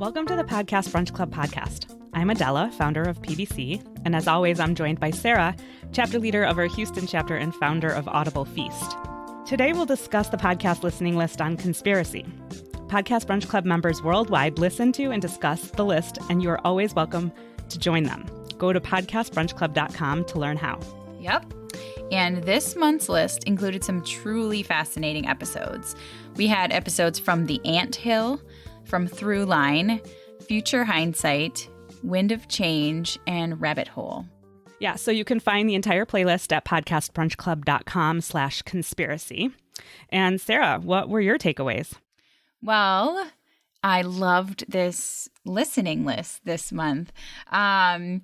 Welcome to the Podcast Brunch Club podcast. I'm Adela, founder of PBC, and as always, I'm joined by Sarah, chapter leader of our Houston chapter and founder of Audible Feast. Today, we'll discuss the podcast listening list on conspiracy. Podcast Brunch Club members worldwide listen to and discuss the list, and you are always welcome to join them. Go to podcastbrunchclub.com to learn how. Yep. And this month's list included some truly fascinating episodes. We had episodes from The Anthill, from Throughline, Future Hindsight, Wind of Change, and Rabbit Hole. Yeah, so you can find the entire playlist at podcastbrunchclub.com/conspiracy. And Sarah, what were your takeaways? Well, I loved this listening list this month. So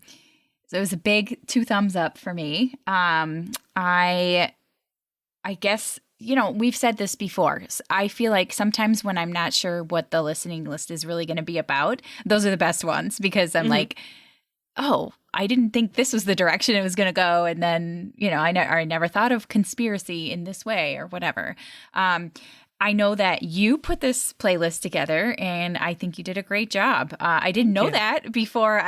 it was a big 2 thumbs up for me. I guess, we've said this before. I feel like sometimes when I'm not sure what the listening list is really going to be about, those are the best ones because I'm like, oh, I didn't think this was the direction it was going to go. And then, I never thought of conspiracy in this way or whatever. I know that you put this playlist together, and I think you did a great job. I didn't know that before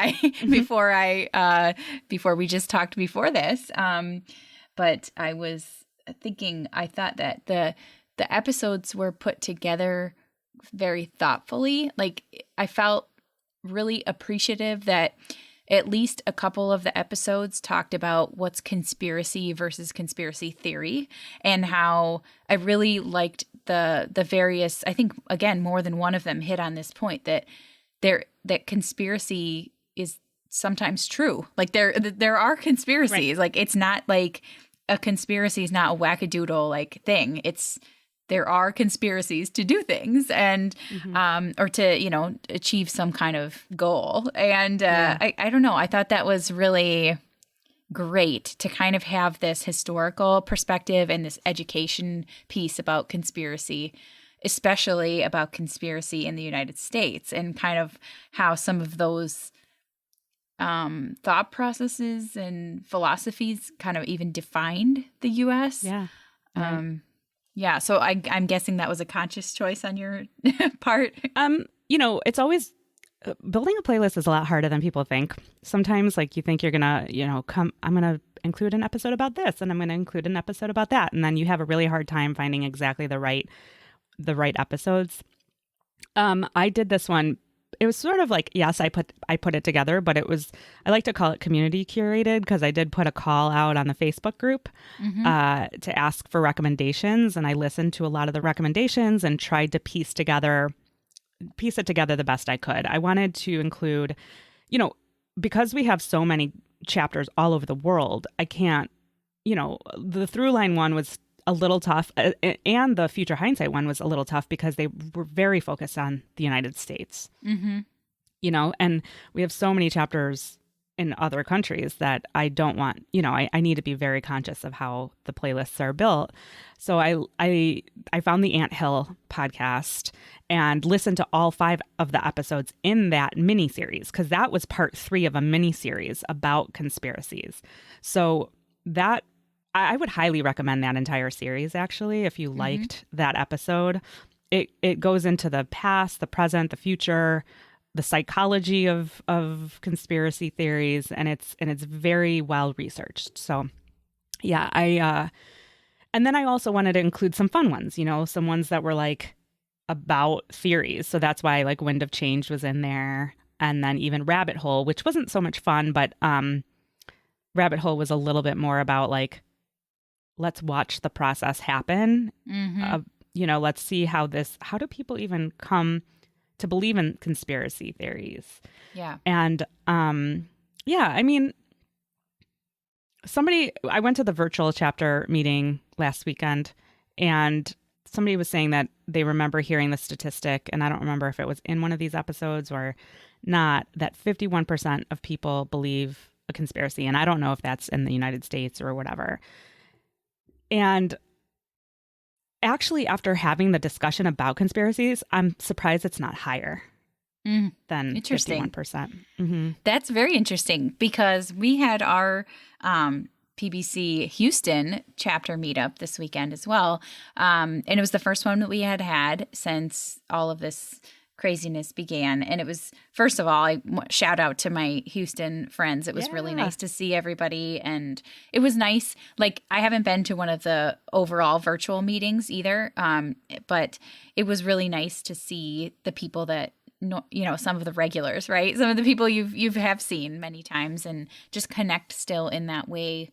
we just talked before this. But I was thinking, I thought that the episodes were put together very thoughtfully. Like, I felt really appreciative that at least a couple of the episodes talked about what's conspiracy versus conspiracy theory, and how I really liked the various, I think, again, more than one of them hit on this point that conspiracy is sometimes true. Like there are conspiracies. Right. Like, it's not like a conspiracy is not a wackadoodle like thing. There are conspiracies to do things and or to achieve some kind of goal. And I don't know. I thought that was really great to kind of have this historical perspective and this education piece about conspiracy, especially about conspiracy in the United States, and kind of how some of those thought processes and philosophies kind of even defined the U.S. Yeah. Right. Yeah. So I'm guessing that was a conscious choice on your part. It's always building a playlist is a lot harder than people think. Sometimes, like, you think you're gonna, I'm gonna include an episode about this, and I'm gonna include an episode about that, and then you have a really hard time finding exactly the right episodes. I did this one. It was sort of like, yes, I put it together, but I like to call it community curated, because I did put a call out on the Facebook group to ask for recommendations, and I listened to a lot of the recommendations and tried to piece it together the best I could. I wanted to include, because we have so many chapters all over the world, I can't, the Throughline one was a little tough, and the Future Hindsight one was a little tough because they were very focused on the United States. And we have so many chapters in other countries that I don't want, I need to be very conscious of how the playlists are built. So I found the Anthill podcast and listened to all 5 of the episodes in that mini series, because that was part 3 of a mini series about conspiracies. So that I would highly recommend that entire series, actually, if you liked that episode. It goes into the past, the present, the future, the psychology of conspiracy theories, and it's very well researched. So yeah, and then I also wanted to include some fun ones, some ones that were like about theories. So that's why like Wind of Change was in there, and then even Rabbit Hole, which wasn't so much fun, but Rabbit Hole was a little bit more about like, let's watch the process happen. Let's see how do people even come to believe in conspiracy theories? Yeah. And I went to the virtual chapter meeting last weekend, and somebody was saying that they remember hearing the statistic, and I don't remember if it was in one of these episodes or not, that 51% of people believe a conspiracy. And I don't know if that's in the United States or whatever. And actually, after having the discussion about conspiracies, I'm surprised it's not higher than 51%. That's very interesting, because we had our PBC Houston chapter meetup this weekend as well. And it was the first one that we had since all of this craziness began. And it was, first of all, shout out to my Houston friends. It was really nice to see everybody. And it was nice. Like, I haven't been to one of the overall virtual meetings either. But it was really nice to see the people that, some of the regulars, right? Some of the people you have seen many times, and just connect still in that way.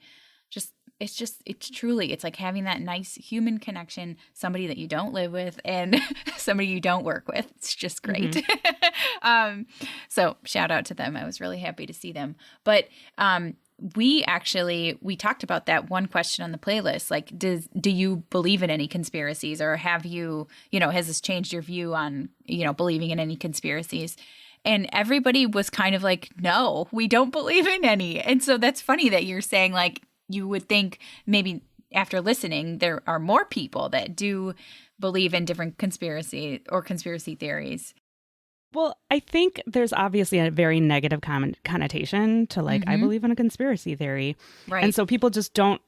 It's truly, it's like having that nice human connection, somebody that you don't live with and somebody you don't work with. It's just great. Mm-hmm. So shout out to them. I was really happy to see them. But we talked about that one question on the playlist. Like, do you believe in any conspiracies, or have you, has this changed your view on, believing in any conspiracies? And everybody was kind of like, no, we don't believe in any. And so that's funny that you're saying, like, you would think maybe after listening, there are more people that do believe in different conspiracy theories. Well, I think there's obviously a very negative connotation to, like, I believe in a conspiracy theory. Right. And so people just don't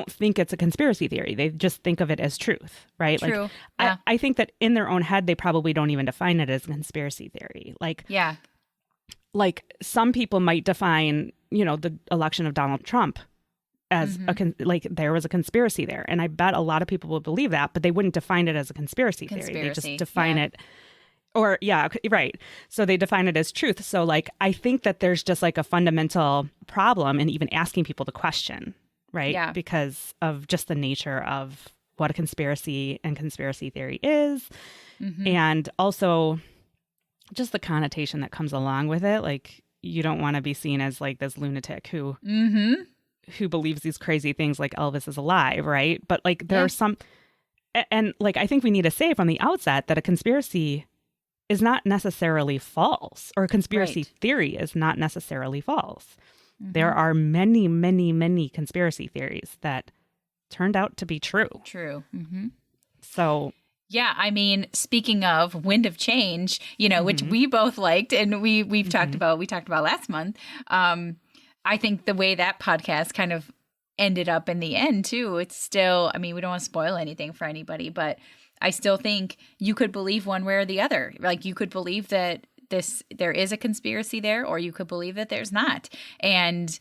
think it's a conspiracy theory. They just think of it as truth, right? True. Like, yeah. I think that in their own head, they probably don't even define it as a conspiracy theory. Like, yeah. Like, some people might define, the election of Donald Trump as like there was a conspiracy there. And I bet a lot of people will believe that, but they wouldn't define it as a conspiracy theory. They just define it, or right. So they define it as truth. So, like, I think that there's just like a fundamental problem in even asking people the question, right? Yeah. Because of just the nature of what a conspiracy and conspiracy theory is. Mm-hmm. And also just the connotation that comes along with it. Like, you don't want to be seen as like this lunatic who believes these crazy things like Elvis is alive, right? But like there are some, and like I think we need to say from the outset that a conspiracy is not necessarily false, or a conspiracy theory is not necessarily false. Mm-hmm. There are many, many, many conspiracy theories that turned out to be true. True. Mm-hmm. So... yeah, I mean, speaking of Wind of Change, which we both liked, and we talked about last month. I think the way that podcast kind of ended up in the end too, it's still, I mean, we don't want to spoil anything for anybody, but I still think you could believe one way or the other. Like, you could believe that there is a conspiracy there, or you could believe that there's not. And,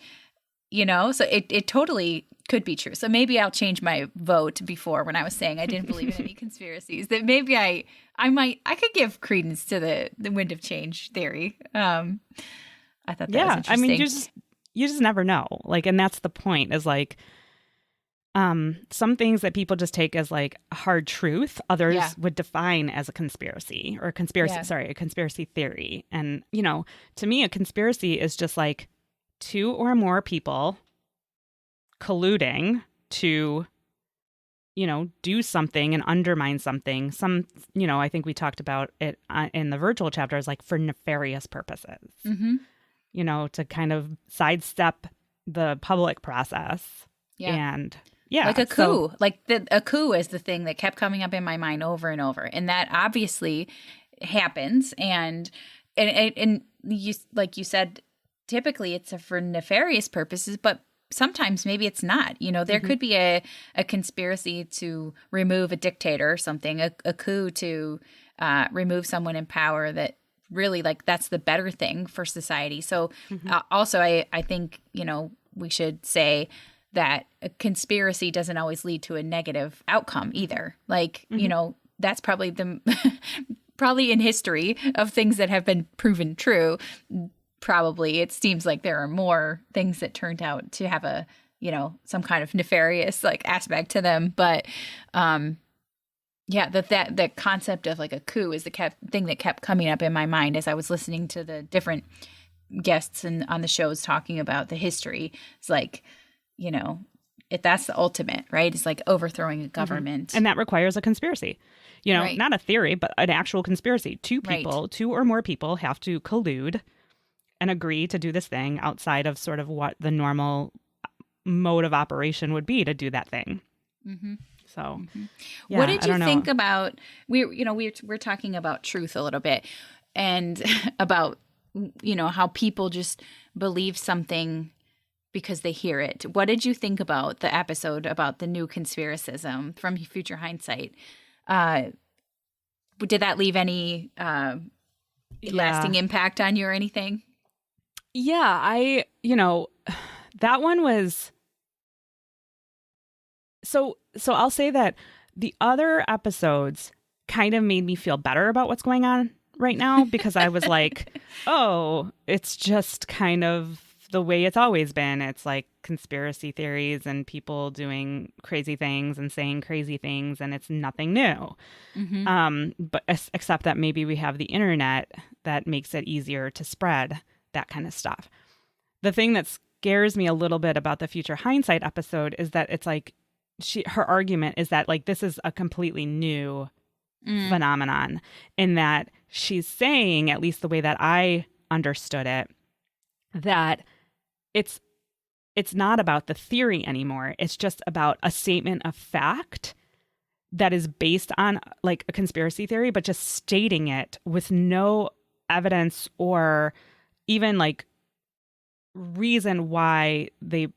so it totally could be true. So maybe I'll change my vote before, when I was saying I didn't believe in any conspiracies, that maybe I could give credence to the Wind of Change theory. I thought that was interesting. I mean, you just never know. Like, and that's the point, is like, some things that people just take as like hard truth, others would define as a conspiracy, or a conspiracy theory. And, to me, a conspiracy is just like two or more people colluding to, do something and undermine something. I think we talked about it in the virtual chapters, like for nefarious purposes, to kind of sidestep the public process. Yeah. And like a coup, a coup is the thing that kept coming up in my mind over and over. And that obviously happens. And you, like you said, typically it's for nefarious purposes, but sometimes maybe it's not. There could be a conspiracy to remove a dictator or something, a coup to remove someone in power that really, like, that's the better thing for society. So also, I think, we should say that a conspiracy doesn't always lead to a negative outcome either. Like, that's probably probably in history of things that have been proven true. Probably it seems like there are more things that turned out to have a, some kind of nefarious like aspect to them. But that concept of like a coup is the thing that kept coming up in my mind as I was listening to the different guests on the shows talking about the history. It's like, that's the ultimate, right? It's like overthrowing a government. And that requires a conspiracy. Not a theory, but an actual conspiracy. Two or more people have to collude and agree to do this thing outside of sort of what the normal mode of operation would be to do that thing. Mm-hmm. So, what did you think about, we're talking about truth a little bit, and about, how people just believe something because they hear it. What did you think about the episode about the new conspiracism from Future Hindsight? Did that leave any lasting impact on you or anything? Yeah, that one was so I'll say that the other episodes kind of made me feel better about what's going on right now because I was like, oh, it's just kind of the way it's always been. It's like conspiracy theories and people doing crazy things and saying crazy things, and it's nothing new. But except that maybe we have the internet that makes it easier to spread that kind of stuff. The thing that scares me a little bit about the Future Hindsight episode is that it's like her argument is that like this is a completely new phenomenon, in that she's saying, at least the way that I understood it, that it's not about the theory anymore. It's just about a statement of fact that is based on like a conspiracy theory, but just stating it with no evidence or even like reason why they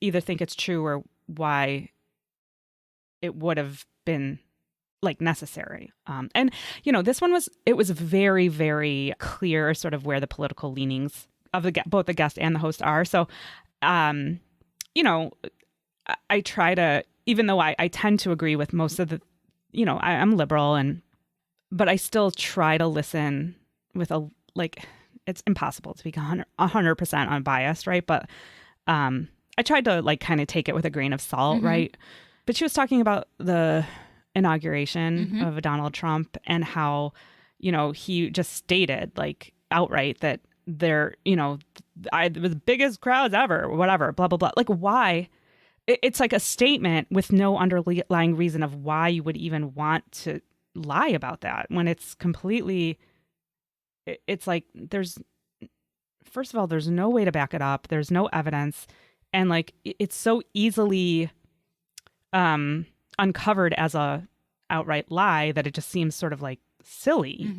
either think it's true or why it would have been like necessary. And this one was very, very clear sort of where the political leanings of both the guest and the host are. So, I try to, even though I tend to agree with most of the, I'm liberal but I still try to listen with it's impossible to be 100% unbiased, right? But I tried to like kind of take it with a grain of salt, right? But she was talking about the inauguration of Donald Trump and how, he just stated like outright that they're, the biggest crowds ever, whatever, blah, blah, blah. Like why? It's like a statement with no underlying reason of why you would even want to lie about that when it's completely, it's like first of all, there's no way to back it up. There's no evidence. And like, it's so easily uncovered as a outright lie that it just seems sort of like silly.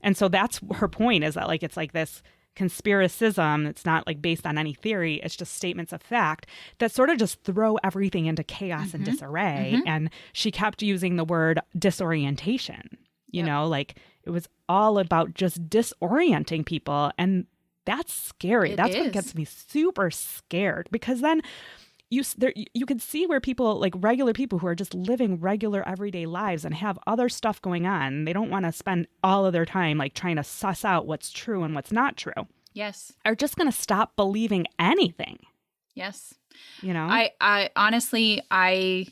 And so that's her point, is that like, it's like this conspiracism. It's not like based on any theory. It's just statements of fact that sort of just throw everything into chaos and disarray. And she kept using the word disorientation, like it was all about just disorienting people. And that's scary. That's what gets me super scared, because then you can see where people, like regular people who are just living regular everyday lives and have other stuff going on, they don't want to spend all of their time like trying to suss out what's true and what's not true. Yes. Are just going to stop believing anything. Yes. I honestly, I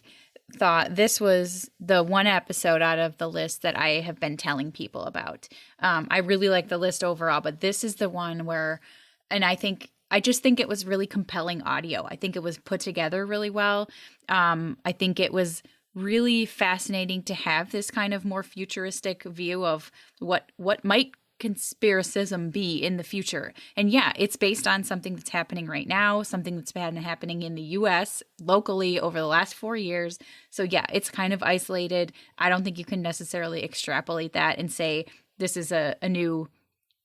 thought this was the one episode out of the list that I have been telling people about. I really like the list overall, but this is the one where, and I just think it was really compelling audio. I think it was put together really well. I think it was really fascinating to have this kind of more futuristic view of what might conspiracism be in the future. And yeah, it's based on something that's happening right now, something that's been happening in the US locally over the last 4 years. So yeah, it's kind of isolated. I don't think you can necessarily extrapolate that and say this is a new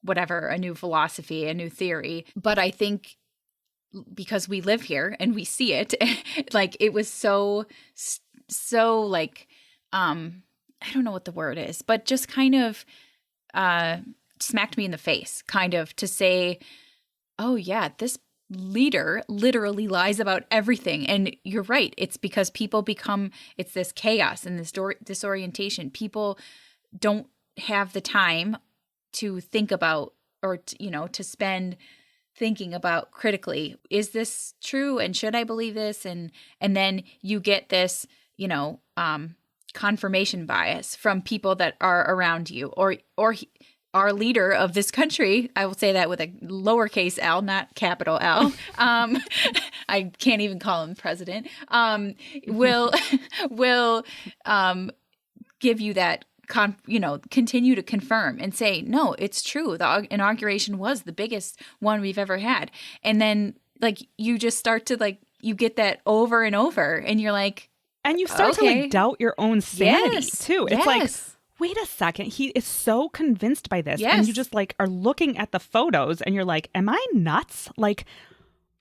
whatever, a new philosophy, a new theory. But I think because we live here and we see it, like it was so like, I don't know what the word is, but just kind of smacked me in the face, kind of to say, oh yeah, this leader literally lies about everything. And you're right. It's because people it's this chaos and this disorientation. People don't have the time to think about, or to spend thinking about critically, is this true and should I believe this? And then you get this, confirmation bias from people that are around you, or our leader of this country. I will say that with a lowercase L, not capital L. I can't even call him president. Will give you that continue to confirm and say, no, it's true. The inauguration was the biggest one we've ever had. And then like, you just start to like, you get that over and over and you're like, and you start to like doubt your own sanity too. It's like, Yes. wait a second. He is so convinced by this. Yes. And you just like are looking at the photos and you're like, am I nuts? Like,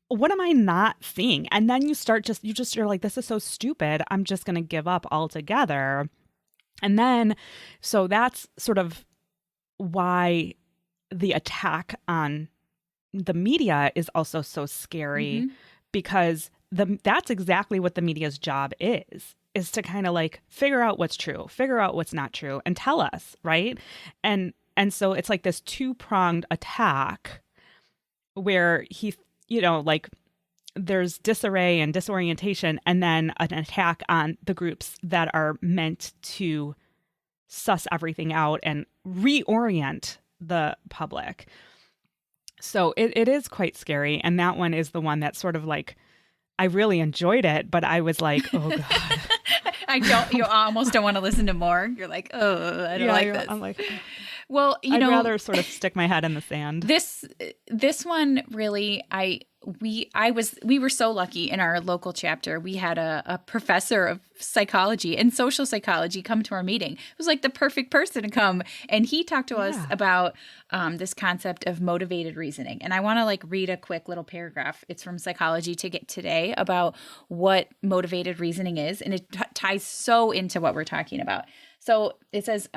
what am I not seeing? And then you start you're like, this is so stupid. I'm just going to give up altogether. And then, so that's sort of why the attack on the media is also so scary, because that's exactly what the media's job is to kind of like figure out what's true, figure out what's not true, and tell us, right? And so it's like this two-pronged attack where he, like there's disarray and disorientation, and then an attack on the groups that are meant to suss everything out and reorient the public. So it is quite scary. And that one is the one that's sort of like, I really enjoyed it, but I was like, oh God. You almost don't want to listen to more. You're like, oh, I don't like this. I'm like, well, I'd rather sort of stick my head in the sand. This one really, we were so lucky in our local chapter. We had a professor of psychology and social psychology come to our meeting. It was like the perfect person to come. And he talked to us about this concept of motivated reasoning. And I want to like read a quick little paragraph. It's from Psychology to Get Today about what motivated reasoning is. And it ties so into what we're talking about. So it says,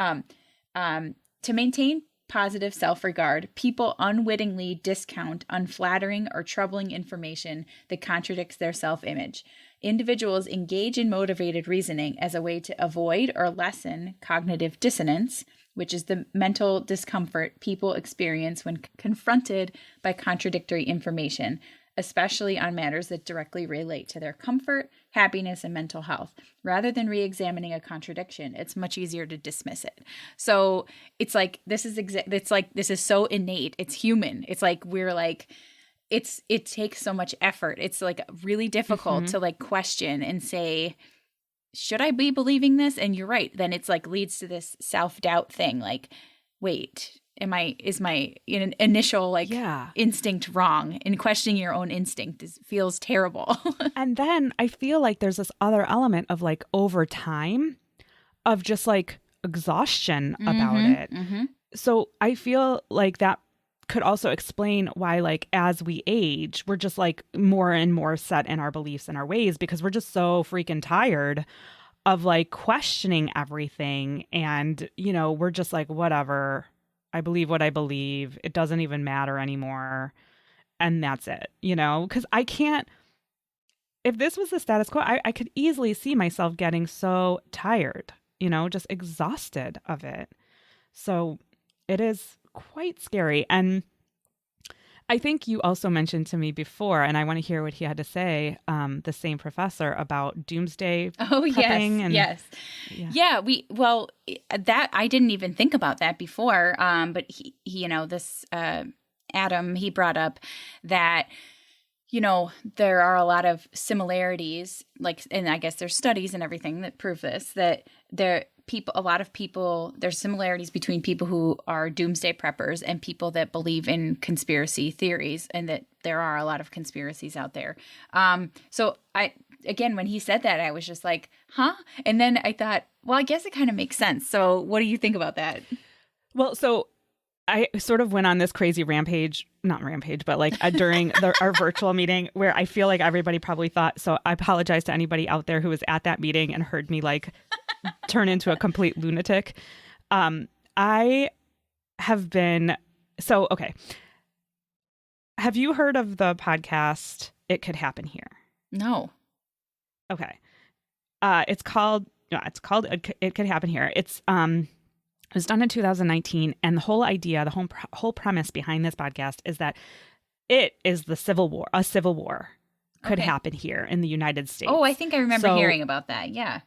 to maintain positive self-regard, people unwittingly discount unflattering or troubling information that contradicts their self-image. Individuals engage in motivated reasoning as a way to avoid or lessen cognitive dissonance, which is the mental discomfort people experience when confronted by contradictory information, especially on matters that directly relate to their comfort, happiness, and mental health. Rather than re-examining a contradiction, it's much easier to dismiss it. So it's like this is so innate. It's human. It's like we're like it takes so much effort. It's like really difficult to like question and say, should I be believing this? And you're right. Then it's like leads to this self-doubt thing. Like, wait, is my initial like instinct wrong? And questioning your own instinct feels terrible. And then I feel like there's this other element of like over time of just like exhaustion about it. So I feel like that could also explain why, like, as we age, we're just like more and more set in our beliefs and our ways, because we're just so freaking tired of like questioning everything. And, we're just like, whatever. I believe what I believe. It doesn't even matter anymore. And that's it, because I can't, if this was the status quo, I could easily see myself getting so tired, just exhausted of it. So it is quite scary. And I think you also mentioned to me before, and I want to hear what he had to say, the same professor, about doomsday prepping. Yes. Yeah, that I didn't even think about that before. But he this Adam, he brought up that, there are a lot of similarities, like, and I guess there's studies and everything that prove this, that there's similarities between people who are doomsday preppers and people that believe in conspiracy theories, and that there are a lot of conspiracies out there. So when he said that, I was just like, huh? And then I thought, well, I guess it kind of makes sense. So what do you think about that? Well, so I sort of went on this crazy not rampage, but like during our virtual meeting, where I feel like everybody probably thought, so I apologize to anybody out there who was at that meeting and heard me like turn into a complete lunatic. I have been, okay. Have you heard of the podcast, It Could Happen Here? No. Okay. It's called It Could Happen Here. It was done in 2019, and the whole idea, the whole premise behind this podcast is that it is a civil war could happen here in the United States. Oh, I think I remember hearing about that. Yeah.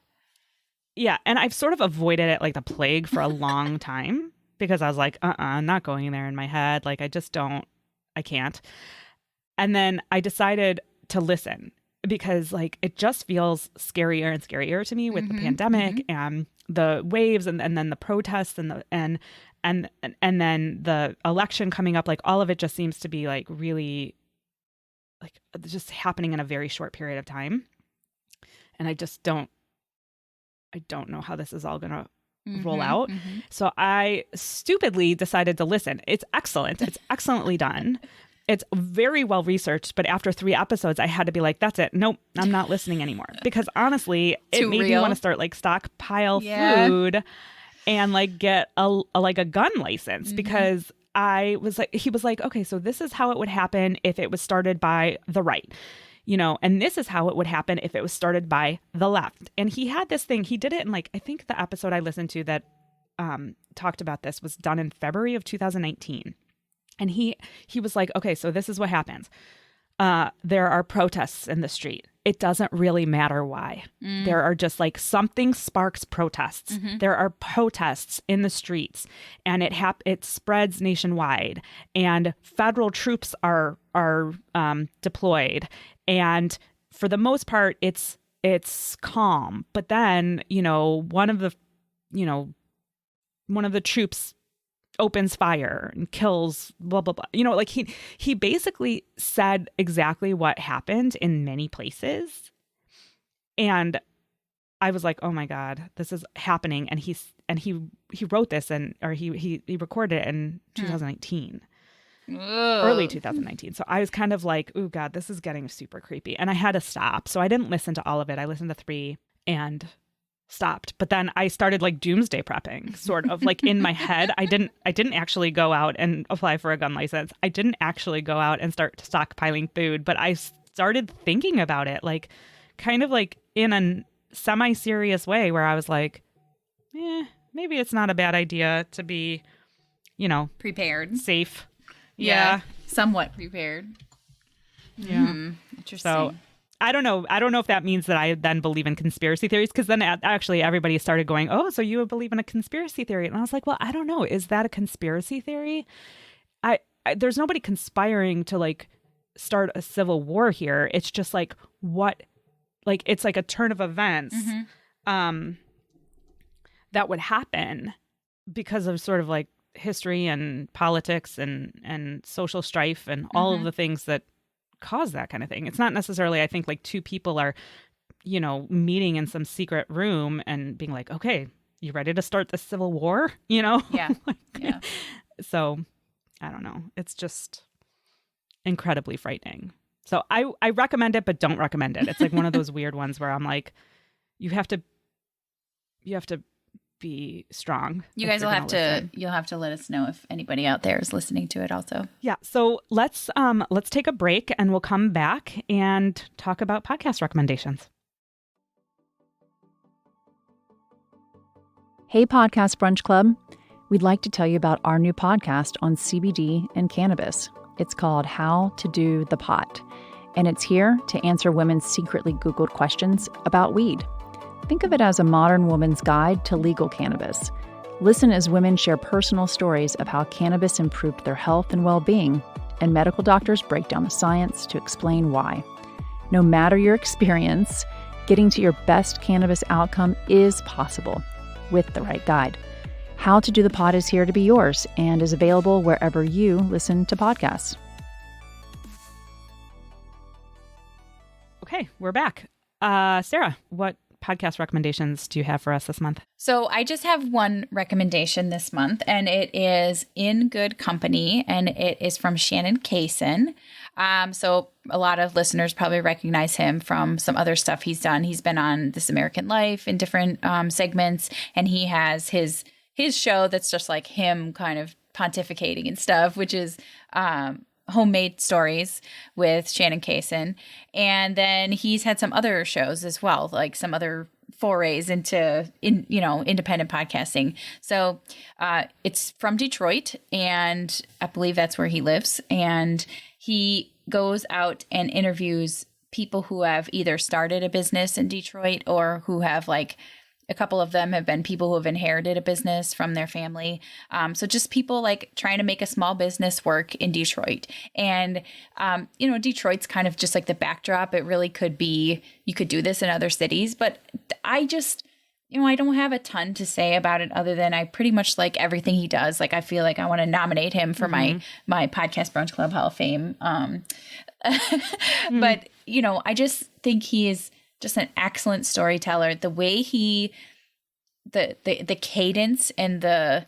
Yeah, and I've sort of avoided it like the plague for a long time, because I was like, I'm not going there in my head. Like, I can't. And then I decided to listen, because like it just feels scarier and scarier to me with the pandemic and the waves and then the protests and then the election coming up. Like, all of it just seems to be like really like just happening in a very short period of time. And I don't know how this is all going to roll out. So I stupidly decided to listen. It's excellent. It's excellently done. It's very well researched, but after 3 episodes, I had to be like, that's it. Nope, I'm not listening anymore. Because honestly, it made me want to start like stockpile food. and like get a gun license because I was like, he was like, okay, so this is how it would happen if it was started by the right, and this is how it would happen if it was started by the left. And he had this thing, he did it in like, I think the episode I listened to that talked about this was done in February of 2019. And he was like, okay, so this is what happens. There are protests in the street. It doesn't really matter why. There are just like something sparks protests. There are protests in the streets, and it spreads nationwide. And federal troops are deployed, and for the most part, it's calm. But then one of the troops opens fire and kills blah blah blah. Like he basically said exactly what happened in many places, and I was like, oh my god, this is happening. And he wrote this or he recorded it in 2019. Early 2019. So I was kind of like, oh god, this is getting super creepy, and I had to stop. So I didn't listen to all of it. I listened to 3 and stopped. But then I started like doomsday prepping, sort of like in my head. I didn't actually go out and apply for a gun license. I didn't actually go out and start stockpiling food, but I started thinking about it, like kind of like in a semi-serious way, where I was like, maybe it's not a bad idea to be, prepared, safe. Yeah. Somewhat prepared. Yeah. Interesting. So I don't know if that means that I then believe in conspiracy theories, because then actually everybody started going, oh, so you believe in a conspiracy theory. And I was like, well, I don't know. Is that a conspiracy theory? There's nobody conspiring to like start a civil war here. It's just like it's like a turn of events that would happen because of sort of like history and politics and social strife and all of the things that cause that kind of thing. It's not necessarily, I think, like two people are, meeting in some secret room and being like, okay, you ready to start the civil war? Yeah. Yeah. So I don't know. It's just incredibly frightening. So I recommend it, but don't recommend it. It's like one of those weird ones where I'm like, you have to be strong. You guys will you'll have to let us know if anybody out there is listening to it also. Yeah. So let's take a break, and we'll come back and talk about podcast recommendations. Hey, Podcast Brunch Club. We'd like to tell you about our new podcast on CBD and cannabis. It's called How to Do the Pot, and it's here to answer women's secretly Googled questions about weed. Think of it as a modern woman's guide to legal cannabis. Listen as women share personal stories of how cannabis improved their health and well-being, and medical doctors break down the science to explain why. No matter your experience, getting to your best cannabis outcome is possible with the right guide. How to Do the Pot is here to be yours and is available wherever you listen to podcasts. Okay, we're back. Sarah, what podcast recommendations do you have for us this month? So I just have one recommendation this month, and it is In Good Company, and it is from Shannon Kaysen. So a lot of listeners probably recognize him from some other stuff he's done. He's been on This American Life in different segments, and he has his show that's just like him kind of pontificating and stuff, which is Homemade Stories with Shannon Kaysen. And then he's had some other shows as well, like some other forays into independent podcasting. So it's from Detroit, and I believe that's where he lives. And he goes out and interviews people who have either started a business in Detroit or who have like a couple of them have been people who have inherited a business from their family. So just people like trying to make a small business work in Detroit. And, Detroit's kind of just like the backdrop. It really could be, you could do this in other cities, but I just, I don't have a ton to say about it other than I pretty much like everything he does. Like, I feel like I want to nominate him for my Podcast Brunch Club Hall of Fame. But, I just think he is just an excellent storyteller. The way the cadence and the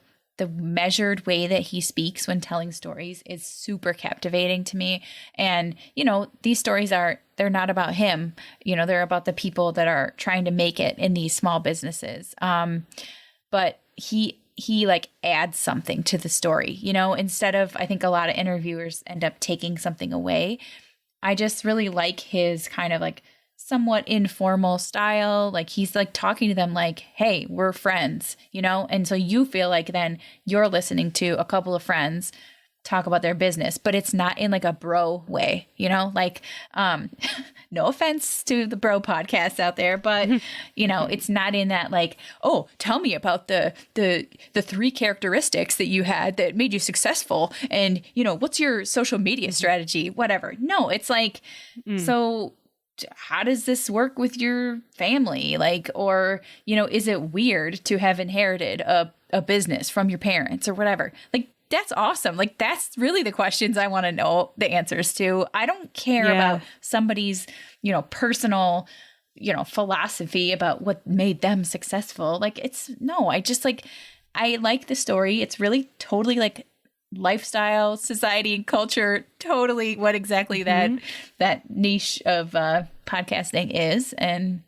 measured way that he speaks when telling stories is super captivating to me. And, these stories they're not about him, they're about the people that are trying to make it in these small businesses. But he like adds something to the story, you know, instead of, I think a lot of interviewers end up taking something away. I just really like his kind of like somewhat informal style. Like he's like talking to them like, hey, we're friends, you know? And so you feel like then you're listening to a couple of friends talk about their business, but it's not in like a bro way, you know, like, no offense to the bro podcasts out there, but you know, it's not in that like, oh, tell me about the 3 characteristics that you had that made you successful. And you know, what's your social media strategy, whatever. No, it's like, so how does this work with your family? Like, or, you know, is it weird to have inherited a business from your parents or whatever? Like, that's awesome. Like, that's really the questions I want to know the answers to. I don't care about somebody's, you know, personal, you know, philosophy about what made them successful. Like, I just like, I like the story. It's really totally like lifestyle, society, and culture, totally what exactly that niche of podcasting is. And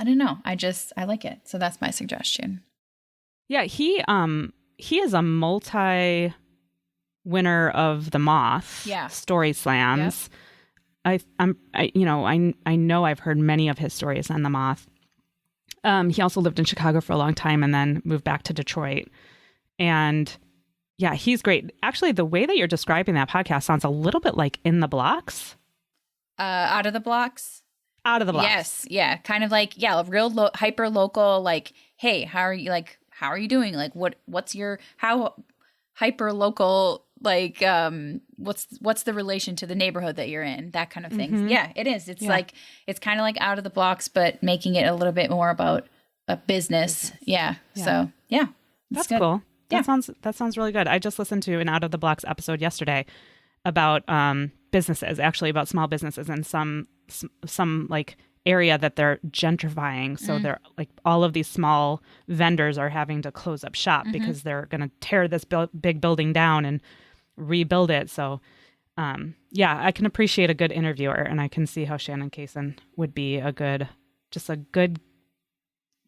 I don't know. I like it. So that's my suggestion. Yeah, he is a multi-winner of the Moth Story Slams. Yep. I know I've heard many of his stories on the Moth. He also lived in Chicago for a long time and then moved back to Detroit. And yeah, he's great. Actually, the way that you're describing that podcast sounds a little bit like In the Blocks. Out of the Blocks? Out of the Blocks. Yes. Yeah. Kind of like, real hyper local, like, hey, how are you doing? Like, what's your, how hyper local, like, what's the relation to the neighborhood that you're in? That kind of thing. Mm-hmm. Yeah, it is. It's like, it's kind of like Out of the Blocks, but making it a little bit more about a business. Yeah. So yeah. That's cool. That sounds really good. I just listened to an Out of the Blocks episode yesterday about businesses, actually about small businesses and some like area that they're gentrifying. So they're like all of these small vendors are having to close up shop because they're going to tear this big building down and rebuild it. So I can appreciate a good interviewer, and I can see how Shannon Kaysen would be a good,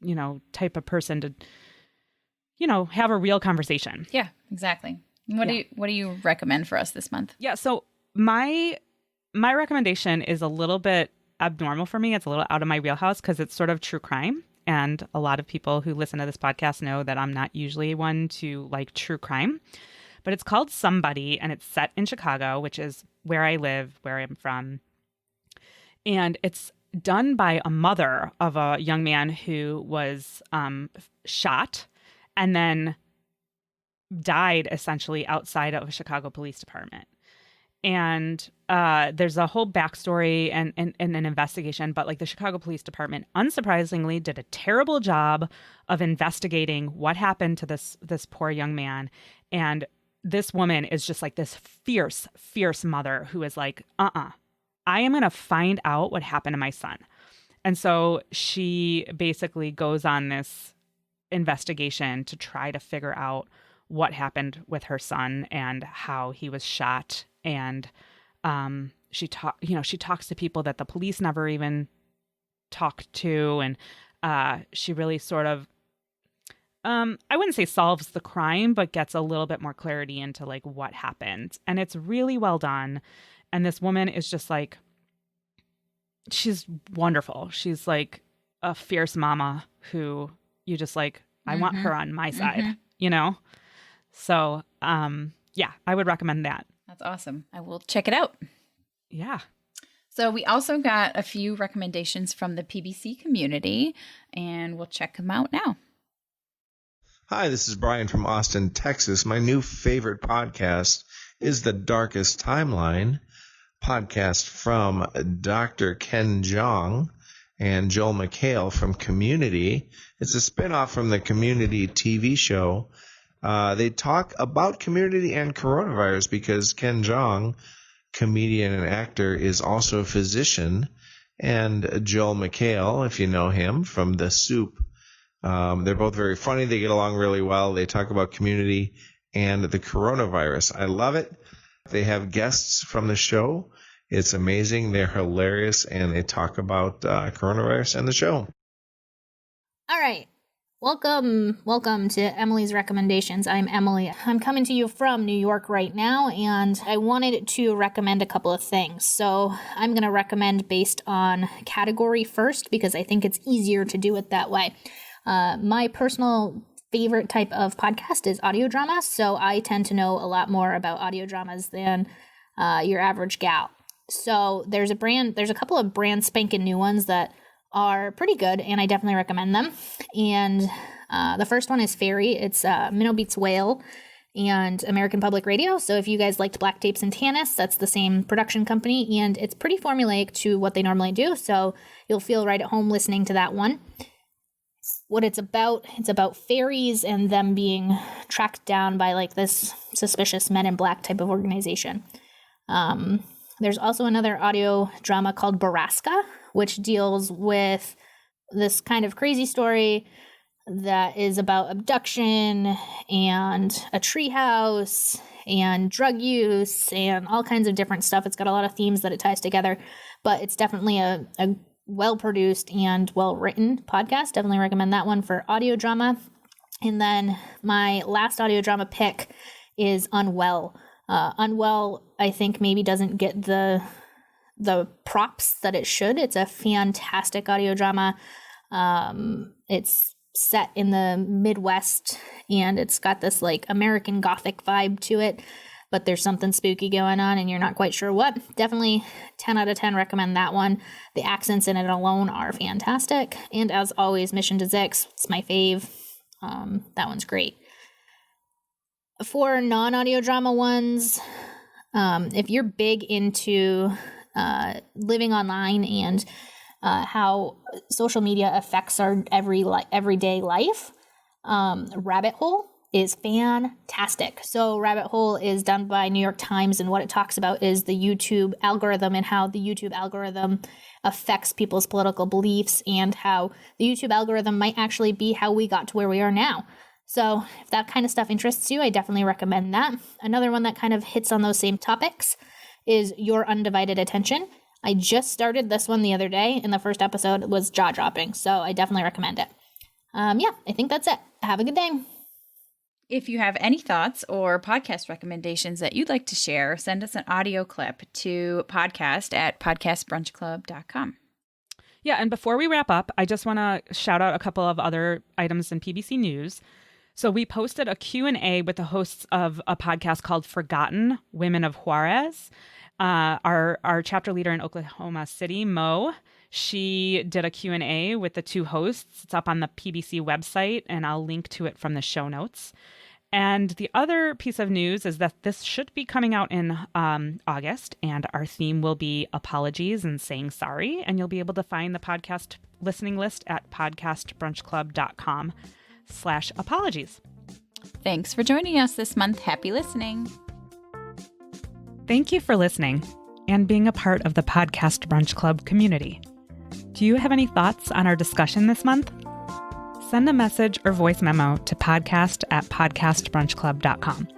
you know, type of person to, you know, have a real conversation. Yeah, exactly. What do you recommend for us this month? Yeah, so my recommendation is a little bit abnormal for me. It's a little out of my wheelhouse because it's sort of true crime. And a lot of people who listen to this podcast know that I'm not usually one to like true crime. But it's called Somebody, and it's set in Chicago, which is where I live, where I'm from. And it's done by a mother of a young man who was shot and then died essentially outside of a Chicago police department. And there's a whole backstory and an investigation, but like the Chicago Police Department, unsurprisingly, did a terrible job of investigating what happened to this poor young man. And this woman is just like this fierce, fierce mother who is like, I am going to find out what happened to my son. And so she basically goes on this investigation to try to figure out what happened with her son and how he was shot. And she talks to people that the police never even talked to, and she really sort of I wouldn't say solves the crime, but gets a little bit more clarity into like what happened. And it's really well done. And this woman is just like, she's wonderful. She's like a fierce mama who you just like, I want her on my side, you know? So I would recommend that. That's awesome. I will check it out. Yeah. So we also got a few recommendations from the PBC community, and we'll check them out now. Hi, this is Brian from Austin, Texas. My new favorite podcast is The Darkest Timeline, podcast from Dr. Ken Jeong and Joel McHale from Community. It's a spinoff from the Community TV show. They talk about Community and coronavirus because Ken Jeong, comedian and actor, is also a physician. And Joel McHale, if you know him from The Soup, they're both very funny. They get along really well. They talk about Community and the coronavirus. I love it. They have guests from the show. It's amazing. They're hilarious, and they talk about coronavirus and the show. All right. Welcome to Emily's Recommendations. I'm Emily. I'm coming to you from New York right now, and I wanted to recommend a couple of things. So I'm going to recommend based on category first, because I think it's easier to do it that way. My personal favorite type of podcast is audio drama, so I tend to know a lot more about audio dramas than your average gal. So there's a couple of brand spanking new ones that are pretty good, and I definitely recommend them. And the first one is Fairy. It's Minnow Beats Whale and American Public Radio. So if you guys liked Black Tapes and Tanis, that's the same production company, and it's pretty formulaic to what they normally do, so you'll feel right at home listening to that one. What it's about fairies and them being tracked down by like this suspicious Men in Black type of organization. There's also another audio drama called Baraska, which deals with this kind of crazy story that is about abduction and a treehouse and drug use and all kinds of different stuff. It's got a lot of themes that it ties together, but it's definitely a well-produced and well-written podcast. Definitely recommend that one for audio drama. And then my last audio drama pick is Unwell. Unwell, I think, maybe doesn't get the props that it should. It's a fantastic audio drama. It's set in the Midwest, and it's got this like American Gothic vibe to it, but there's something spooky going on and you're not quite sure what. Definitely 10 out of 10 recommend that one. The accents in it alone are fantastic. And as always, Mission to Zix, it's my fave. That one's great. For non-audio drama ones, if you're big into living online and how social media affects our everyday life, Rabbit Hole is fantastic. So Rabbit Hole is done by New York Times, and what it talks about is the YouTube algorithm and how the YouTube algorithm affects people's political beliefs, and how the YouTube algorithm might actually be how we got to where we are now. So if that kind of stuff interests you, I definitely recommend that. Another one that kind of hits on those same topics is Your Undivided Attention. I just started this one the other day, and the first episode was jaw-dropping, so I definitely recommend it. I think that's it. Have a good day. If you have any thoughts or podcast recommendations that you'd like to share, send us an audio clip to podcast@podcastbrunchclub.com. Yeah, and before we wrap up, I just want to shout out a couple of other items in PBC News. So we posted a Q&A with the hosts of a podcast called Forgotten Women of Juarez. Our chapter leader in Oklahoma City, Mo, she did a Q&A with the two hosts. It's up on the PBC website, and I'll link to it from the show notes. And the other piece of news is that this should be coming out in August, and our theme will be apologies and saying sorry. And you'll be able to find the podcast listening list at podcastbrunchclub.com/apologies. Thanks for joining us this month. Happy listening. Thank you for listening and being a part of the Podcast Brunch Club community. Do you have any thoughts on our discussion this month? Send a message or voice memo to podcast@podcastbrunchclub.com.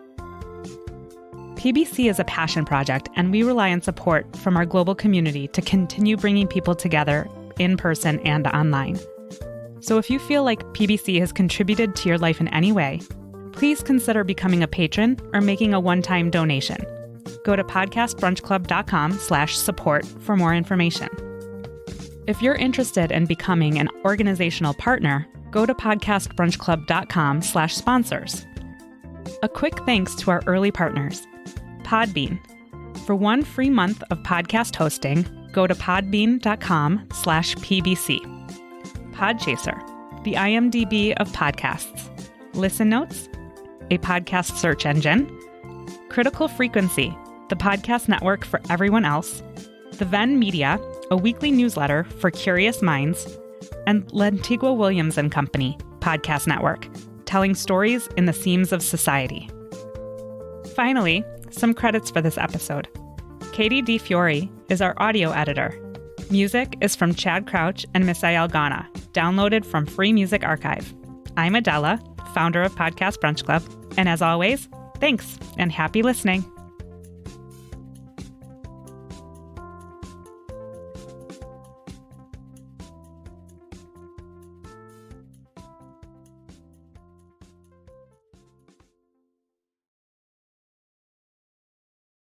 PBC is a passion project, and we rely on support from our global community to continue bringing people together in person and online. So if you feel like PBC has contributed to your life in any way, please consider becoming a patron or making a one-time donation. Go to podcastbrunchclub.com/support for more information. If you're interested in becoming an organizational partner, go to podcastbrunchclub.com/sponsors. A quick thanks to our early partners, Podbean. For one free month of podcast hosting, go to podbean.com/PBC. Podchaser, the IMDb of podcasts. Listen Notes, a podcast search engine. Critical Frequency, the podcast network for everyone else. The Venn Media, a weekly newsletter for curious minds. And Lentigua Williams and Company, podcast network, telling stories in the seams of society. Finally, some credits for this episode. Katie DeFiore is our audio editor. Music is from Chad Crouch and Misael Ghana, downloaded from Free Music Archive. I'm Adela, founder of Podcast Brunch Club, and as always, thanks and happy listening.